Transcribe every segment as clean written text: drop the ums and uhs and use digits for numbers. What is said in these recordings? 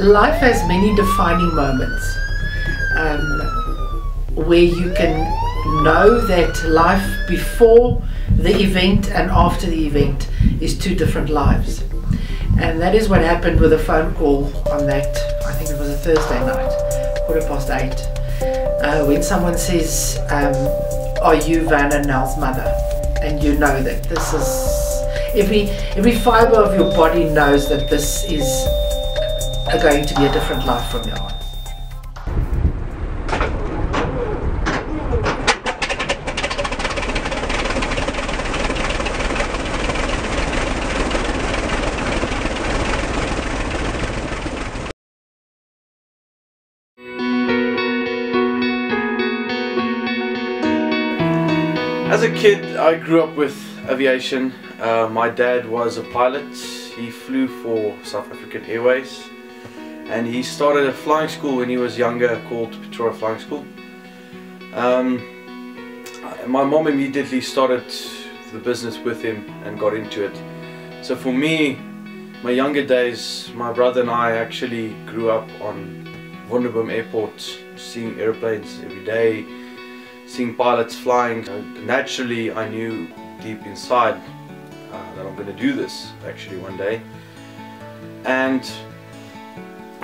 life has many defining moments where you can know that life before the event and after the event is two different lives. And that is what happened with a phone call on that, I think it was a Thursday night, 8:15, when someone says, are you Werner Nel's mother? And you know that this is, every fiber of your body knows that this is going to be a different life from your own. As a kid, I grew up with aviation. My dad was a pilot. He flew for South African Airways, and he started a flying school when he was younger called Pretoria Flying School. My mom immediately started the business with him and got into it. So for me, my younger days, my brother and I actually grew up on Wonderboom Airport, seeing airplanes every day, seeing pilots flying. Naturally, I knew deep inside that I'm going to do this actually one day. And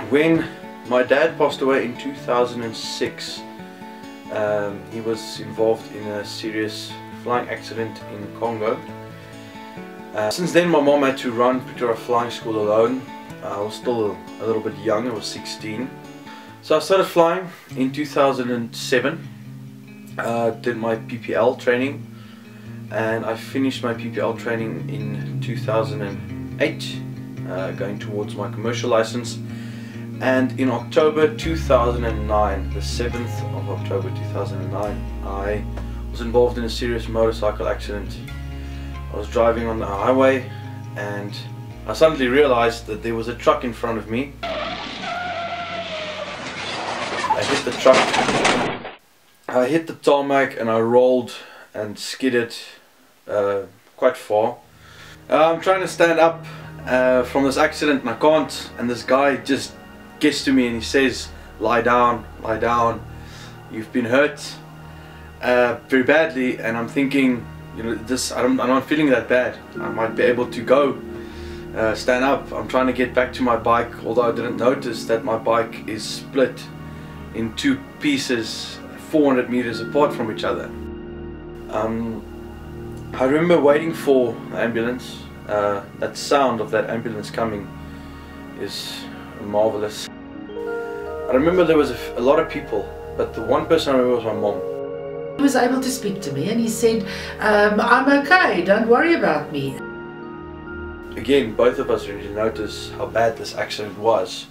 when my dad passed away in 2006, he was involved in a serious flying accident in Congo. Since then, my mom had to run Pretoria Flying School alone. I was still a little bit young, I was 16. So I started flying in 2007. Did my PPL training, and I finished my PPL training in 2008, going towards my commercial license. And in October 2009, the 7th of October 2009, I was involved in a serious motorcycle accident. I was driving on the highway and I suddenly realized that there was a truck in front of me. I hit the truck. I hit the tarmac and I rolled and skidded quite far. I'm trying to stand up from this accident and I can't, and this guy just gets to me and he says, lie down, you've been hurt very badly. And I'm thinking, you know, I'm not feeling that bad, I might be able to go stand up. I'm trying to get back to my bike, although I didn't notice that my bike is split in two pieces 400 meters apart from each other. I remember waiting for the ambulance. That sound of that ambulance coming is marvelous. I remember there was a lot of people, but the one person I remember was my mom. He was able to speak to me and he said, I'm okay, don't worry about me. Again, both of us really noticed how bad this accident was.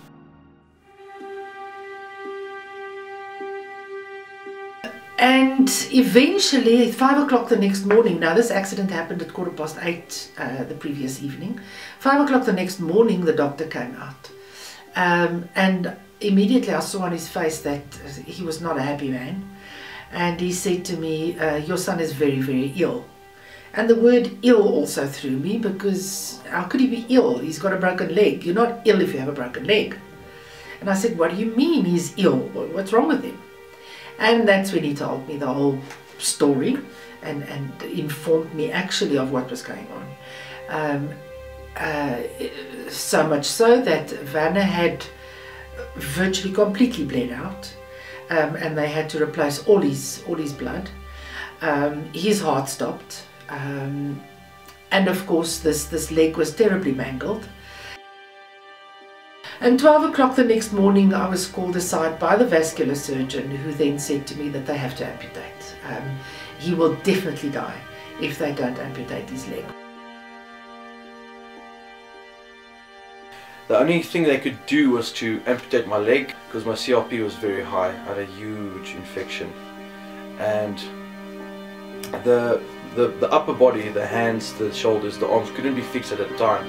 And eventually, at 5 o'clock the next morning, now this accident happened at 8:15 the previous evening. 5 o'clock the next morning, the doctor came out. And immediately I saw on his face that he was not a happy man. And he said to me, your son is very, very ill. And the word ill also threw me, because how could he be ill? He's got a broken leg. You're not ill if you have a broken leg. And I said, what do you mean he's ill? What's wrong with him? And that's when he told me the whole story and informed me actually of what was going on. So much so that Werner had virtually completely bled out, and they had to replace all his blood. His heart stopped, and of course this leg was terribly mangled. And 12 o'clock the next morning, I was called aside by the vascular surgeon, who then said to me that they have to amputate. He will definitely die if they don't amputate his leg. The only thing they could do was to amputate my leg, because my CRP was very high. I had a huge infection, and the upper body, the hands, the shoulders, the arms couldn't be fixed at the time.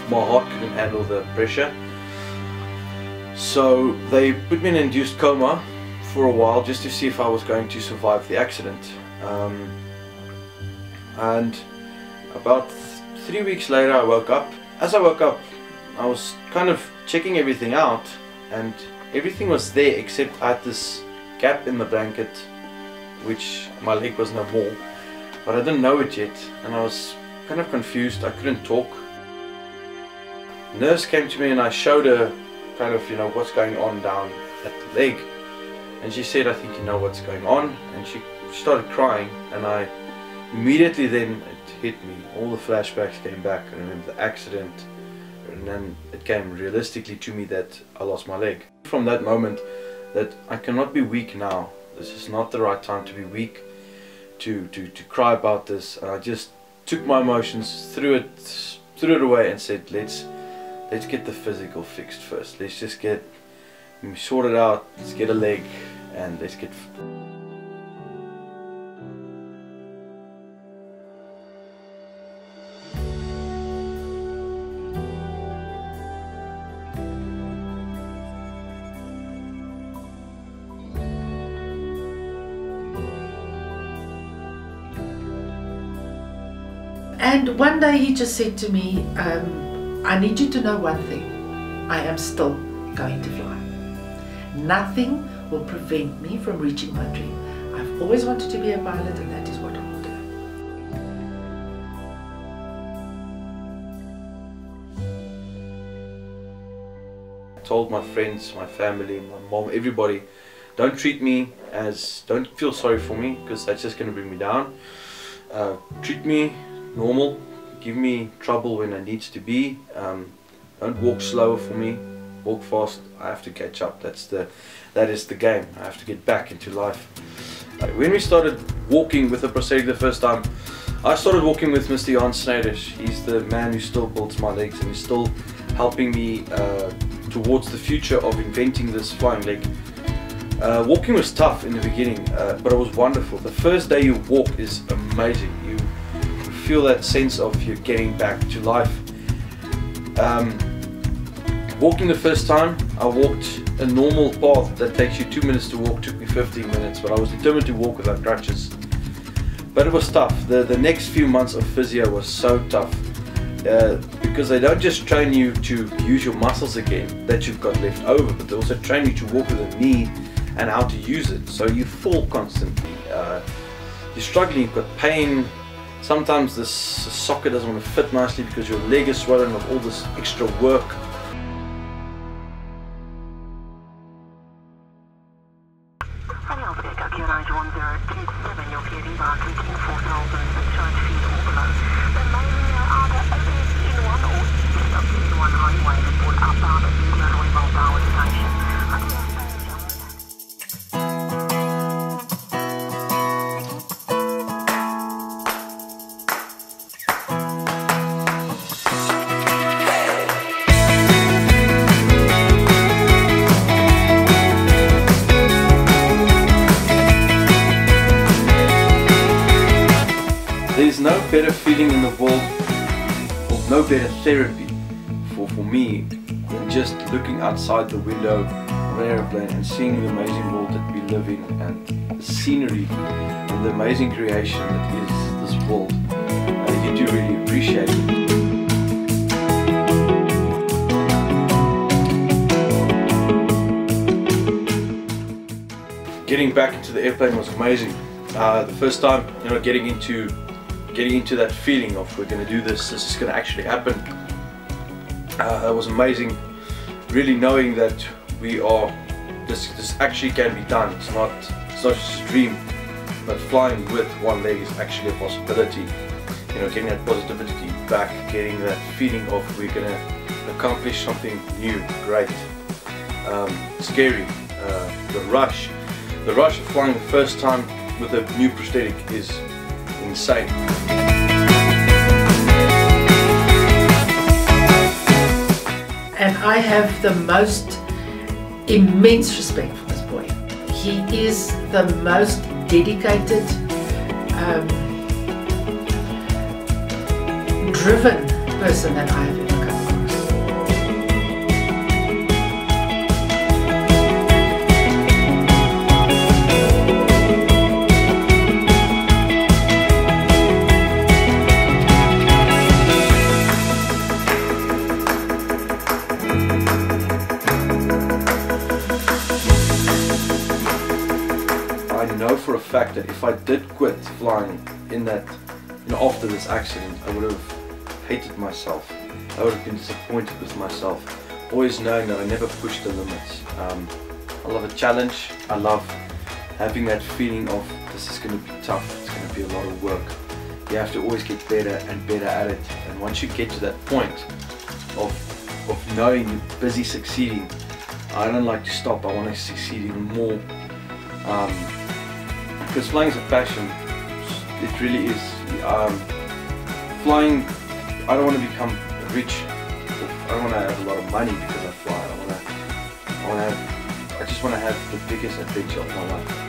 My heart couldn't handle the pressure. So they put me in an induced coma for a while just to see if I was going to survive the accident. And about 3 weeks later I woke up. As I woke up, I was kind of checking everything out, and everything was there except I had this gap in the blanket, which my leg was no more, but I didn't know it yet, and I was kind of confused. I couldn't talk. Nurse came to me and I showed her kind of, what's going on down at the leg, and she said, I think you know what's going on, and she started crying, and I immediately then it hit me. All the flashbacks came back. I remember the accident, and then it came realistically to me that I lost my leg. From that moment, that I cannot be weak now. This is not the right time to be weak, to cry about this. And I just took my emotions, threw it away, and said, let's get the physical fixed first. Let's just get sorted out. Let's get a leg, and let's get. And one day he just said to me, I need you to know one thing. I am still going to fly. Nothing will prevent me from reaching my dream. I've always wanted to be a pilot, and that is what I will do. I told my friends, my family, my mom, everybody, don't feel sorry for me, because that's just going to bring me down. Treat me normal, give me trouble when I need to be. Don't walk slower for me, walk fast. I have to catch up. That is the game. I have to get back into life. When we started walking with the prosthetic the first time, I started walking with Mr. Jan Snyders. He's the man who still builds my legs, and he's still helping me towards the future of inventing this flying leg. Walking was tough in the beginning, but it was wonderful. The first day you walk is amazing. You feel that sense of you getting back to life. Walking the first time, I walked a normal path that takes you 2 minutes to walk, took me 15 minutes, but I was determined to walk without crutches. But it was tough. The next few months of physio was so tough, because they don't just train you to use your muscles again that you've got left over, but they also train you to walk with a knee and how to use it. So you fall constantly. You're struggling, you've got pain. Sometimes this socket doesn't want to fit nicely because your leg is swollen with all this extra work. There's no better feeling in the world, or no better therapy for me than just looking outside the window of an aeroplane and seeing the amazing world that we live in, and the scenery and the amazing creation that is this world. You do really appreciate it. Getting back into the airplane was amazing. The first time, getting into that feeling of we're going to do this is going to actually happen. That was amazing. Really knowing that this actually can be done. It's not just a dream, but flying with one leg is actually a possibility. Getting that positivity back, getting that feeling of we're going to accomplish something new, great, scary. The rush of flying the first time with a new prosthetic is insane. And I have the most immense respect for this boy. He is the most dedicated, driven person that I have ever come across. if I did quit flying in that, after this accident, I would have hated myself. I would have been disappointed with myself, always knowing that I never pushed the limits. I love a challenge. I love having that feeling of this is going to be tough, it's going to be a lot of work. You have to always get better and better at it, and once you get to that point of knowing you're busy succeeding, I don't like to stop. I want to succeed even more, because flying is a passion. It really is. Flying, I don't want to become rich. I don't want to have a lot of money because I fly. I just want to have the biggest adventure of my life.